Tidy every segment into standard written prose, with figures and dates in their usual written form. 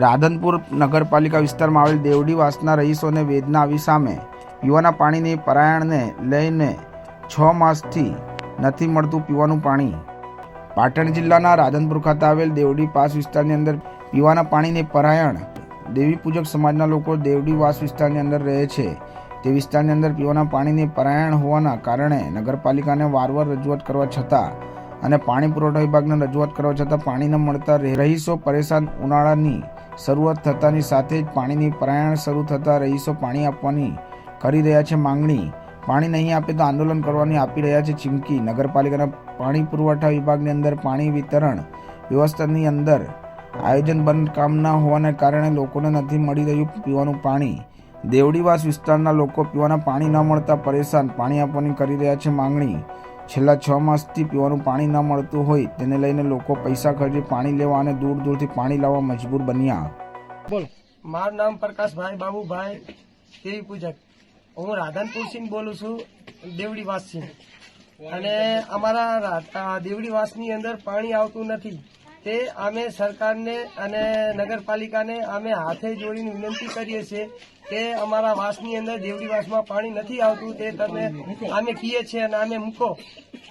રાધનપુર નગરપાલિકા વિસ્તારમાં આવેલ દેવડીવાસના રહીશોને વેદના આવી સામે પીવાના પાણીની પરાયણને લઈને 6 માસથી નથી મળતું પીવાનું પાણી। પાટણ જિલ્લાના રાધનપુર ખાતે આવેલ દેવડી પાસ વિસ્તારની અંદર પીવાના પાણીની પરાયણ દેવી પૂજક સમાજના લોકો દેવડીવાસ વિસ્તારની અંદર રહે છે। તે વિસ્તારની અંદર પીવાના પાણીની પરાયણ હોવાના કારણે નગરપાલિકાને વારંવાર રજૂઆત કરવા છતાં અને પાણી પુરવઠા વિભાગને રજૂઆત કરવા છતાં પાણી ન મળતા રહીશો પરેશાન। ઉનાળાની શરૂઆત થતાની સાથે જ પાણીની પરાયણ શરૂ થતાં રહીશો પાણી આપવાની કરી રહ્યા છે માંગણી। પાણી નહીં આપે તો આંદોલન કરવાની આપી રહ્યા છે ચીમકી। નગરપાલિકાના પાણી પુરવઠા વિભાગની અંદર પાણી વિતરણ વ્યવસ્થાની અંદર આયોજન બંધ કામ ન હોવાને કારણે લોકોને નથી મળી રહ્યું પીવાનું પાણી। દેવડીવાસ વિસ્તારના લોકો પીવાના પાણી ન મળતા પરેશાન, પાણી આપવાની કરી રહ્યા છે માંગણી। છેલ્લા 6 માસથી પીવાનું પાણી ન મળતું હોય તેને લઈને લોકો પૈસા ખર્ચી પાણી લેવા અને દૂર દૂરથી પાણી લાવવા મજબૂર બન્યા। બોલો, મારું નામ પ્રકાશભાઈ બાબુભાઈ દેવી પૂજક। હું રાધનપુરથી બોલું છું, દેવડીવાસથી। અને અમારા દેવડીવાસની અંદર પાણી આવતું નથી। તે અમે સરકારને અને નગરપાલિકાને અમે હાથે જોડીને વિનંતી કરીએ છીએ કે અમારા વાસની અંદર દેવડીવાસમાં પાણી નથી આવતું તે તમે અમે કહીએ છીએ અને અમે મૂકો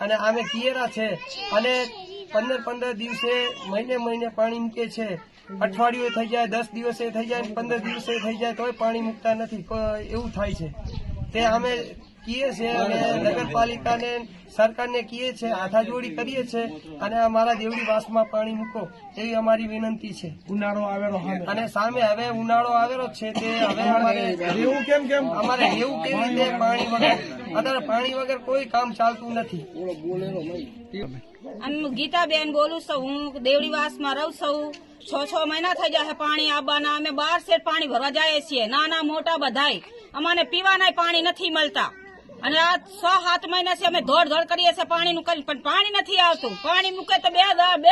અને અમે કીએરા છે અને 15 દિવસે મહિને પાણી મૂકે છે। અઠવાડિયું થઈ જાય, 10 દિવસે થઈ જાય, 15 દિવસે થઈ જાય તોય પાણી મૂકતા નથી। એવું થાય છે તે અમે કીએ છે અને નગરપાલિકાને સરકારને કીએ છે, હાથાજોડી કરીએ છે અને અમારા દેવડીવાસમાં પાણી મૂકો એવી અમારી વિનંતી છે। ઉનાળો આવેલો અને સામે હવે ઉનાળો આવેલો છે તે હવે અમારે અમારે એવું કેવી રીતે પાણી વગર અત્યારે પાણી વગર કોઈ કામ ચાલતું નથી। ગીતાબેન બોલું છું, હું દેવડીવાસમાં રહું છું। 6 મહિના થઈ જાય પાણી આવવાના। અમે 12 સેટ પાણી ભરવા જઈએ છીએ, નાના મોટા બધાય। અમને પીવાના પાણી નથી મળતા અને આ 6-7 મહિનાથી અમે દોડ કરીએ છીએ પાણીનું કરી, પણ પાણી નથી આવતું। પાણી મૂકે તો બે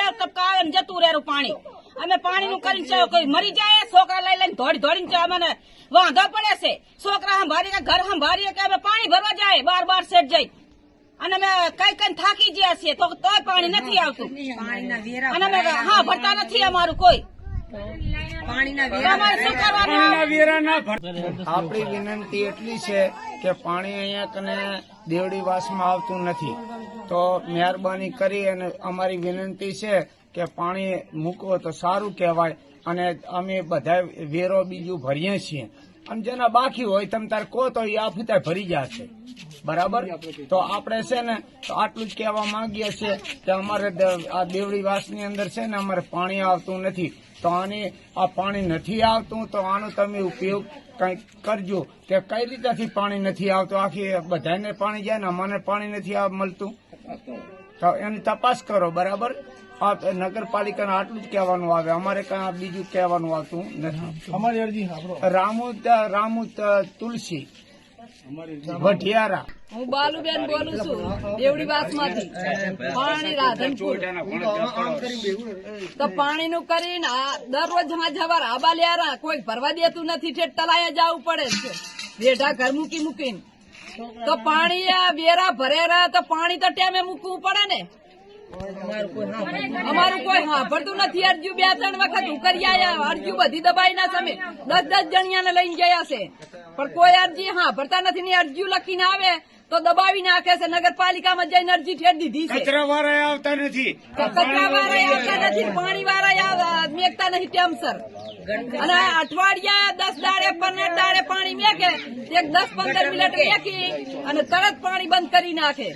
ટપકા આવે ને જતું રહેરું પાણી। અમે પાણીનું કરીને કોઈ મરી જાય, છોકરા લઈને દોડીને અમને વાંધો પડે છે। છોકરા સંભાળીને ઘર સંભાળીએ કે અમે પાણી ભરવા જાય 12 સેટ જઈ અને અમે કઈ થાકી ગયા છીએ તોય પાણી નથી આવતું અને અમે હા ભરતા નથી અમારું કોઈ। આપણી વિનંતી એટલી છે કે પાણી અહીંયા કને દેવડીવાસમાં આવતું નથી, તો મહેરબાની કરી અને અમારી વિનંતી છે કે પાણી મૂકો તો સારું કહેવાય। અને અમે બધા વેરો બીજું ભરીએ છીએ અને જેના બાકી હોય તમે તારે કહો તો એ આફુતા ભરી જશે, બરાબર। તો આપણે છે ને તો આટલું જ કહેવા માંગીએ છીએ કે અમારે આ દેવડીવાસની અંદર છે ને અમારે પાણી આવતું નથી, તો આ પાણી નથી આવતું તો આનો તમે ઉપયોગ કંઈક કરજો કે કઈ રીતેથી પાણી નથી આવતું। આખી બધાને પાણી જાય ને અમને પાણી નથી મળતું, તો એની તપાસ કરો, બરાબર। આ નગરપાલિકાને આટલું જ કહેવાનું આવે, અમારે કઈ બીજું કહેવાનું આવતું નથી। અમારી અરજી રામુ તુલસી વઢિયારા। હું બાલુબેન બોલું છું, દેવડીવાસમાંથી। પાણી રાધનપુર તો પાણીનું કરીને દરરોજ જવાર આબા લ્યારા કોઈ ભરવા દેતું નથી, ઠેઠ તલાયા જવું પડે છે રેઢા ઘર મૂકીને। તો પાણી વેરા ભરેરા તો પાણી તો ટેમે મૂકવું પડે ને। અમારું કોઈ સાંભળતું નથી। અરજુ 2-3 વખત ઉકરી આયા, અરજુ બધી દબાઈ ના તમે 10 જણિયાને લઈને ગયા છે, પણ કોઈ અરજી સાંભળતા નથી ને અરજી લખીને આવે તો દબાવી નાખે છે। નગરપાલિકામાં જઈને અરજી ઠેર દીધી છે, કચરા વાળા આવતા નથી, પાણી વાળા મેકતા નહીં ટેમસર। અને અઠવાડિયા 10 દાડે 15 દાડે પાણી મેકે, 10-15 મિનિટ મેકી અને તરત પાણી બંધ કરી નાખે।